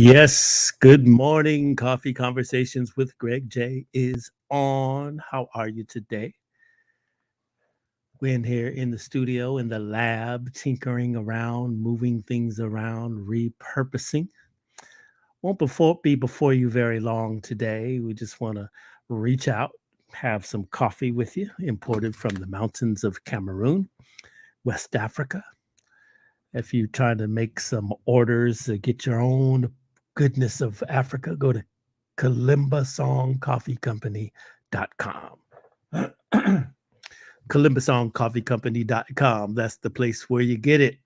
Yes, good morning. Coffee Conversations with Greg J is on. How are you today? We're in here in the studio, in the lab, tinkering around, moving things around, repurposing. Won't be before you very long today. We just want to reach out, have some coffee with you, imported from the mountains of Cameroon, West Africa. If you try to make some orders, get your own goodness of Africa, go to columbusongcoffeecompany.com. columbusongcoffeecompany.com. That's the place where you get it.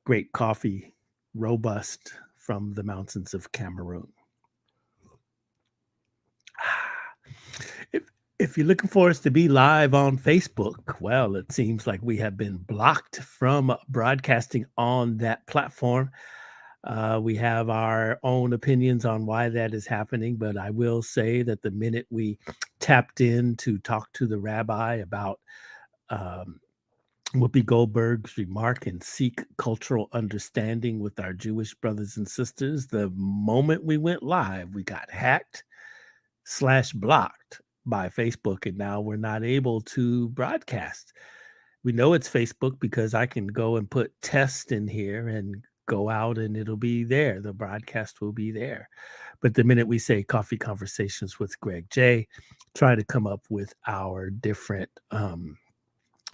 Great coffee, robust from the mountains of Cameroon. If, if you're looking for us to be live on Facebook, well, it seems like we have been blocked from broadcasting on that platform. We have our own opinions on why that is happening, but I will say that the minute we tapped in to talk to the rabbi about um, Whoopi Goldberg's remark and seek cultural understanding with our Jewish brothers and sisters, the moment we went live, we got hacked/blocked by Facebook, and now we're not able to broadcast. We know it's Facebook because I can go and put test in here and go out and it'll be there. The broadcast will be there. But the minute we say Coffee Conversations with Greg J, try to come up with our different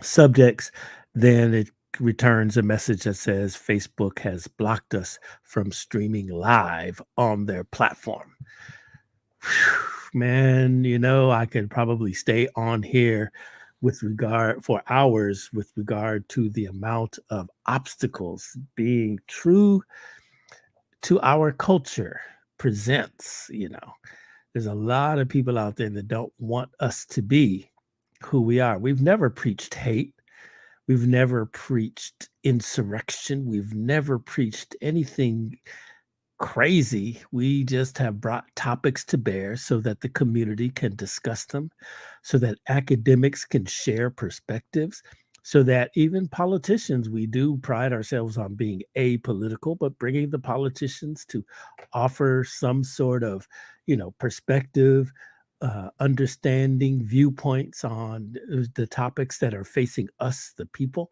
subjects, then it returns a message that says Facebook has blocked us from streaming live on their platform. Whew, man, I could probably stay on here with regard for hours with regard to the amount of obstacles being true to our culture presents. There's a lot of people out there that don't want us to be who we are. We've never preached hate. We've never preached insurrection. We've never preached anything crazy. We just have brought topics to bear so that the community can discuss them, so that academics can share perspectives, so that even politicians, we do pride ourselves on being apolitical, but bringing the politicians to offer some sort of, perspective, understanding, viewpoints on the topics that are facing us, the people.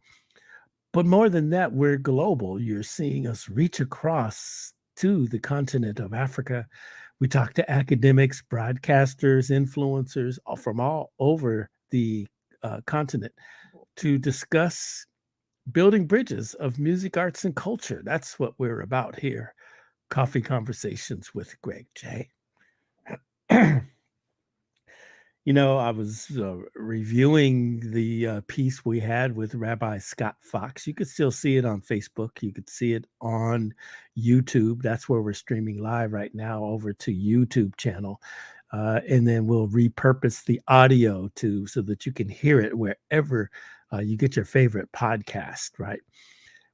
But more than that, we're global. You're seeing us reach across to the continent of Africa. We talk to academics, broadcasters, influencers from all over the continent to discuss building bridges of music, arts, and culture. That's what we're about here. Coffee Conversations with Greg J. I was reviewing the piece we had with Rabbi Scott Fox. You could still see it on Facebook. You could see it on YouTube. That's where we're streaming live right now, over to YouTube channel. And then we'll repurpose the audio so that you can hear it wherever you get your favorite podcast, right?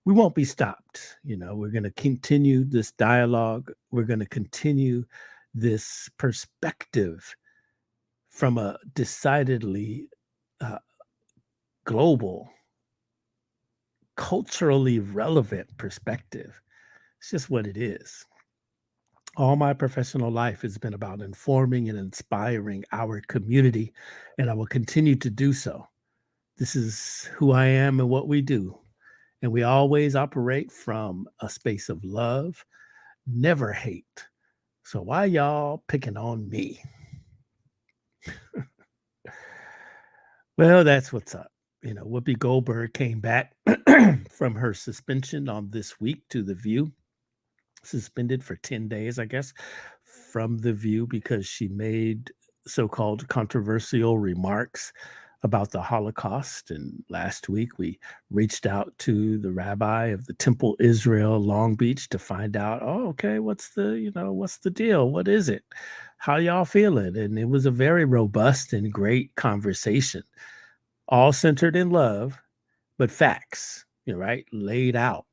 We won't be stopped. We're going to continue this dialogue. We're going to continue this perspective from a decidedly global, culturally relevant perspective. It's just what it is. All my professional life has been about informing and inspiring our community, and I will continue to do so. This is who I am and what we do. And we always operate from a space of love, never hate. So why y'all picking on me? Well, that's what's up. Whoopi Goldberg came back from her suspension on This Week to The View, suspended for 10 days, I guess, from The View because she made so-called controversial remarks about the Holocaust. And last week we reached out to the rabbi of the Temple Israel Long Beach to find out, okay, what's the deal? What is it? How y'all feeling? And it was a very robust and great conversation, all centered in love, but facts, right? Laid out.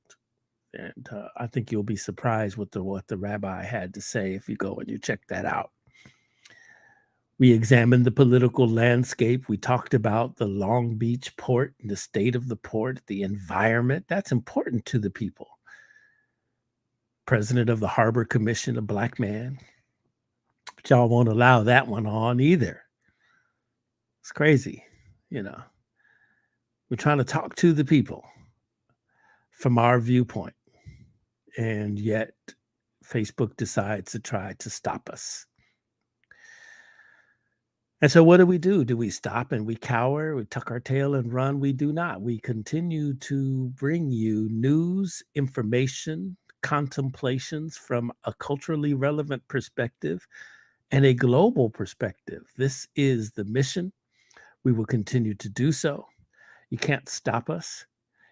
And I think you'll be surprised with what the rabbi had to say if you go and you check that out. We examined the political landscape. We talked about the Long Beach port, the state of the port, the environment. That's important to the people. president of the Harbor Commission, a black man. But y'all won't allow that one on either. It's crazy. You know, we're trying to talk to the people from our viewpoint, and yet Facebook decides to try to stop us. And so what do? Do we stop and we cower, we tuck our tail and run? We do not. We continue to bring you news, information, contemplations from a culturally relevant perspective and a global perspective. This is the mission. We will continue to do so. You can't stop us.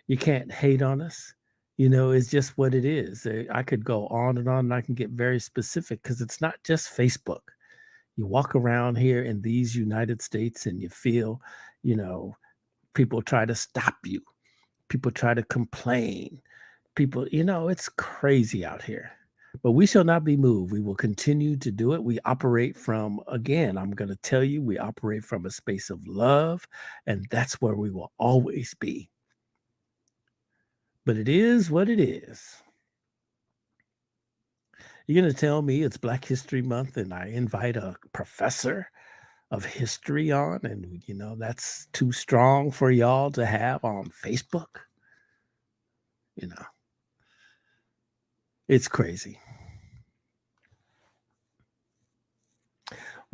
You can't hate on us. It's just what it is. I could go on and I can get very specific because it's not just Facebook. You walk around here in these United States and you feel, you know, people try to stop you. People try to complain. People, it's crazy out here. But we shall not be moved. We will continue to do it. We operate from, again, I'm going to tell you, we operate from a space of love, and that's where we will always be. But it is what it is. You're going to tell me it's Black History Month and I invite a professor of history on, and that's too strong for y'all to have on Facebook? You know, it's crazy.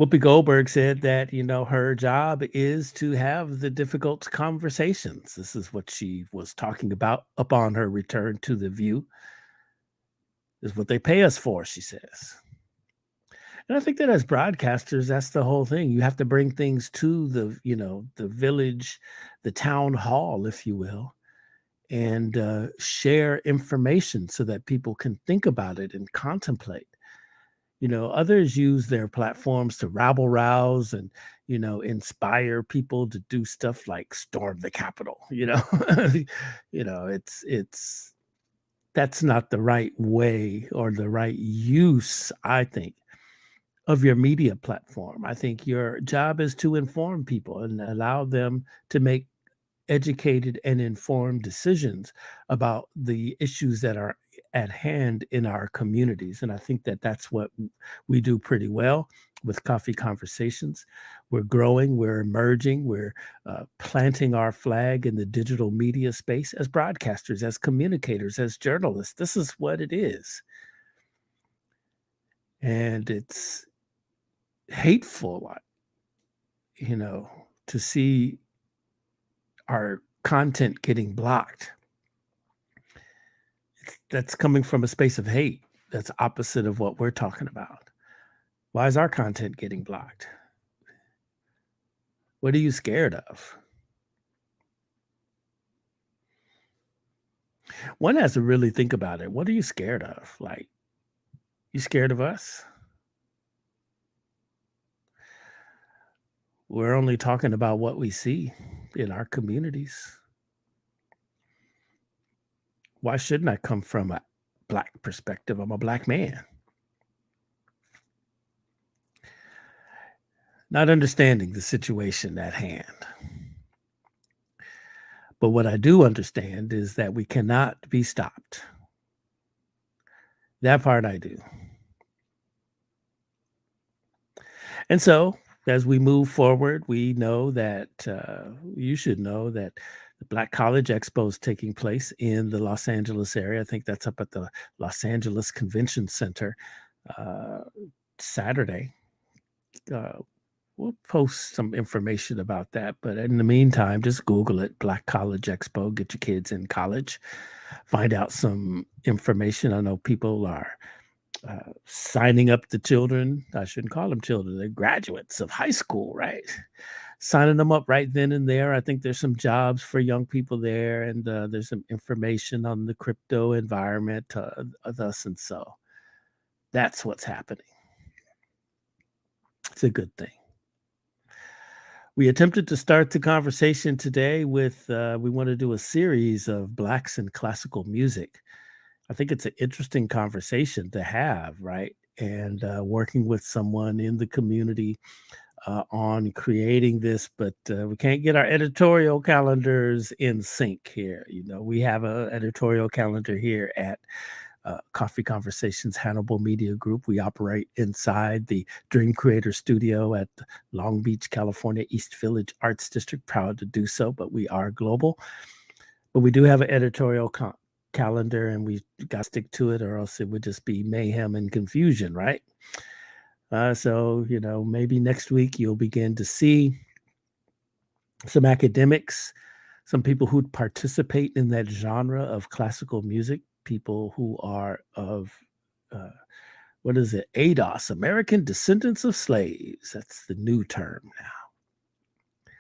Whoopi Goldberg said that, her job is to have the difficult conversations. This is what she was talking about upon her return to The View. This is what they pay us for, she says. And I think that as broadcasters, that's the whole thing. You have to bring things to the village, the town hall, if you will, and share information so that people can think about it and contemplate. Others use their platforms to rabble rouse and, inspire people to do stuff like storm the Capitol. It's that's not the right way or the right use, I think, of your media platform. I think your job is to inform people and allow them to make educated and informed decisions about the issues that are at hand in our communities. And I think that that's what we do pretty well with Coffee Conversations. We're growing, we're emerging, we're planting our flag in the digital media space as broadcasters, as communicators, as journalists. This is what it is. And it's hateful, to see our content getting blocked. That's coming from a space of hate. That's opposite of what we're talking about. Why is our content getting blocked? What are you scared of? One has to really think about it. What are you scared of? Like, you scared of us? We're only talking about what we see in our communities. Why shouldn't I come from a Black perspective? I'm a Black man. Not understanding the situation at hand. But what I do understand is that we cannot be stopped. That part I do. And so, as we move forward, we know that you should know that the Black College Expo is taking place in the Los Angeles area. I think that's up at the Los Angeles Convention Center uh, Saturday. Uh, we'll post some information about that. But in the meantime, just Google it, Black College Expo, get your kids in college, find out some information. I know people are signing up the children. I shouldn't call them children. They're graduates of high school, right? Signing them up right then and there. I think there's some jobs for young people there, and there's some information on the crypto environment, thus and so. That's what's happening. It's a good thing. We attempted to start the conversation today with we want to do a series of Blacks in classical music. I think it's an interesting conversation to have, right? And working with someone in the community on creating this, but we can't get our editorial calendars in sync here. We have an editorial calendar here at Coffee Conversations Hannibal Media Group. We operate inside the Dream Creator Studio at Long Beach, California, East Village Arts District. Proud to do so, but we are global. But we do have an editorial calendar, and we got to stick to it, or else it would just be mayhem and confusion, right? So, maybe next week you'll begin to see some academics, some people who participate in that genre of classical music, people who are of, uh, what is it, ADOS, American Descendants of Slaves. That's the new term now.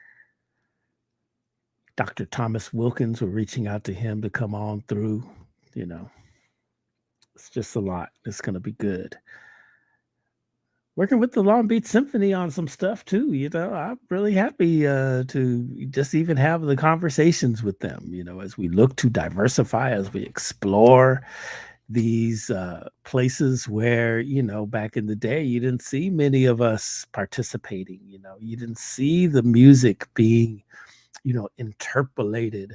Dr. Thomas Wilkins, we're reaching out to him to come on through. It's just a lot. It's going to be good. Working with the Long Beach Symphony on some stuff too. I'm really happy to just even have the conversations with them, as we look to diversify, as we explore these places where, back in the day, you didn't see many of us participating. You didn't see the music being, interpolated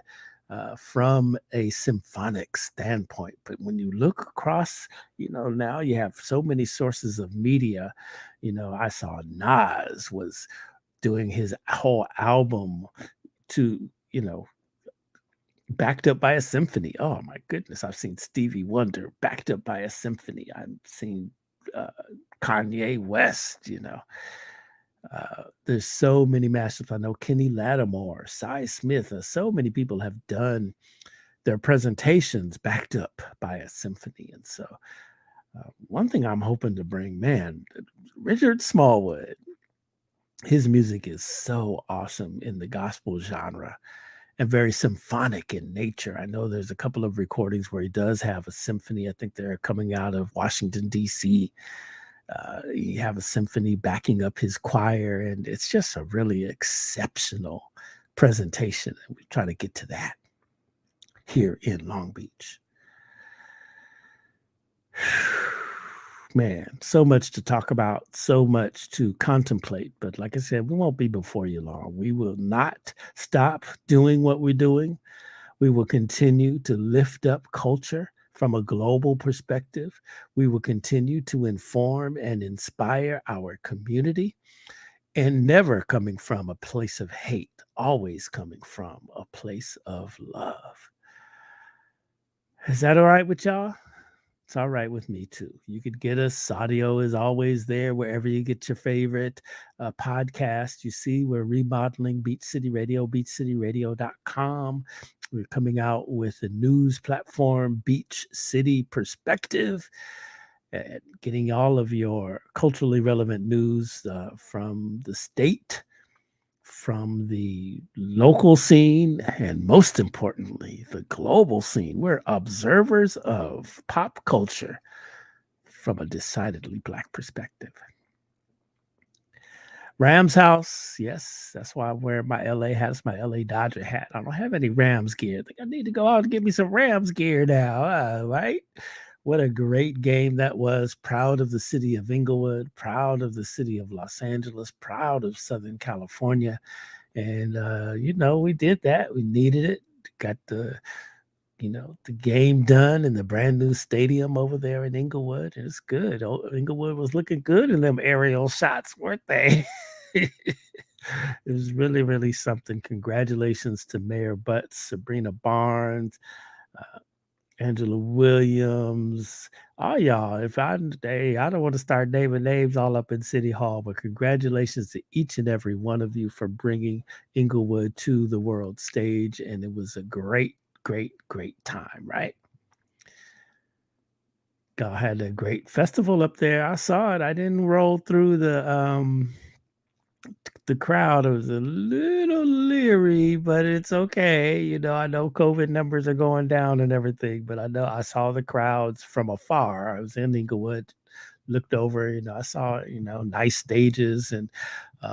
from a symphonic standpoint. But when you look across, now you have so many sources of media. I saw Nas was doing his whole album to, backed up by a symphony. Oh my goodness. I've seen Stevie Wonder backed up by a symphony. I've seen uh, Kanye West, there's so many masters. I know Kenny Lattimore, Cy Smith, so many people have done their presentations backed up by a symphony. And so, one thing I'm hoping to bring, man, Richard Smallwood, his music is so awesome in the gospel genre and very symphonic in nature. I know there's a couple of recordings where he does have a symphony. I think they're coming out of Washington, D.C. You have a symphony backing up his choir, and it's just a really exceptional presentation. And we try to get to that here in Long Beach. Man, so much to talk about, so much to contemplate. But like I said, we won't be before you long. We will not stop doing what we're doing. We will continue to lift up culture from a global perspective. We will continue to inform and inspire our community, and never coming from a place of hate, always coming from a place of love. Is that all right with y'all? It's all right with me too. You could get us. Audio is always there wherever you get your favorite podcast. You see, we're remodeling Beach City Radio, beachcityradio.com. We're coming out with a news platform, Beach City Perspective, and getting all of your culturally relevant news from the state, from the local scene, and most importantly, the global scene. We're observers of pop culture from a decidedly Black perspective. Rams house, yes, that's why I'm wearing my LA hat. It's my LA Dodger hat. I don't have any Rams gear. I think I need to go out and get me some Rams gear now, right? What a great game that was. Proud of the city of Inglewood, proud of the city of Los Angeles, proud of Southern California. And, we did that. We needed it. Got the game done in the brand new stadium over there in Inglewood. It's good. Inglewood was looking good in them aerial shots, weren't they? It was really, really something. Congratulations to Mayor Butts, Sabrina Barnes, Angela Williams, all y'all. I don't want to start naming names all up in City Hall, but congratulations to each and every one of you for bringing Inglewood to the world stage. And it was a great, great, great time, right? Y'all had a great festival up there. I saw it. I didn't roll through the crowd. Was a little leery, but it's okay. I know COVID numbers are going down and everything, but I know I saw the crowds from afar. I was in Inglewood, looked over, I saw, nice stages, and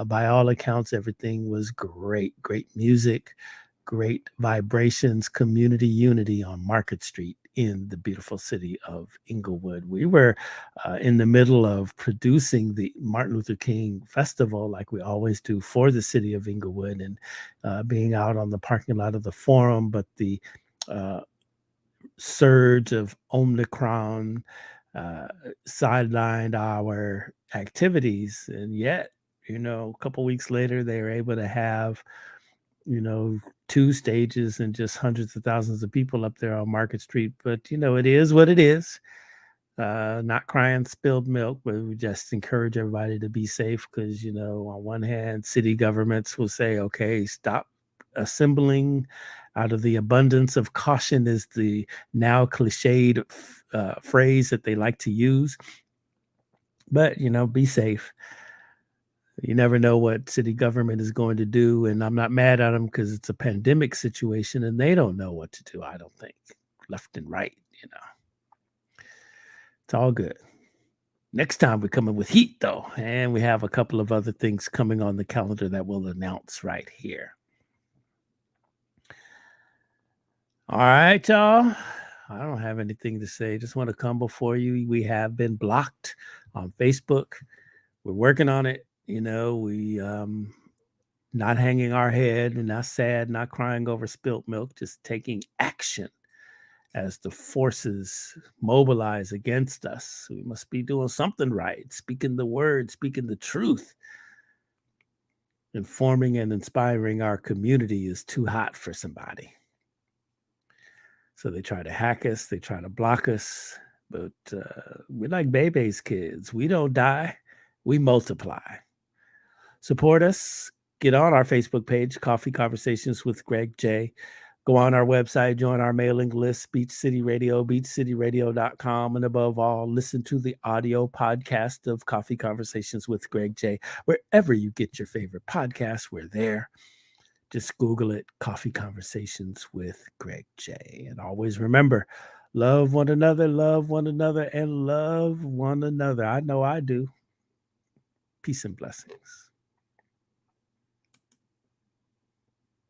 by all accounts, everything was great. Great music, great vibrations, community unity on Market Street in the beautiful city of Inglewood. We were in the middle of producing the Martin Luther King Festival, like we always do for the city of Inglewood, and being out on the parking lot of the Forum. But the surge of Omicron uh, sidelined our activities. And yet, a couple weeks later, they were able to have, you know, two stages and just hundreds of thousands of people up there on Market Street. But, it is what it is. Not crying spilled milk, but we just encourage everybody to be safe because, on one hand, city governments will say, okay, stop assembling out of the abundance of caution is the now cliched phrase that they like to use. But, be safe. You never know what city government is going to do. And I'm not mad at them because it's a pandemic situation and they don't know what to do, I don't think, left and right. It's all good. Next time we're coming with heat, though, and we have a couple of other things coming on the calendar that we'll announce right here. All right, y'all. I don't have anything to say. Just want to come before you. We have been blocked on Facebook. We're working on it. We not hanging our head, not sad, not crying over spilt milk, just taking action as the forces mobilize against us. We must be doing something right, speaking the word, speaking the truth. Informing and inspiring our community is too hot for somebody. So they try to hack us, they try to block us, but we're like Bebe's kids. We don't die, we multiply. Support us. Get on our Facebook page, Coffee Conversations with Greg J. Go on our website, join our mailing list, Beach City Radio, beachcityradio.com. And above all, listen to the audio podcast of Coffee Conversations with Greg J. Wherever you get your favorite podcasts, we're there. Just Google it, Coffee Conversations with Greg J. And always remember, love one another, and love one another. I know I do. Peace and blessings.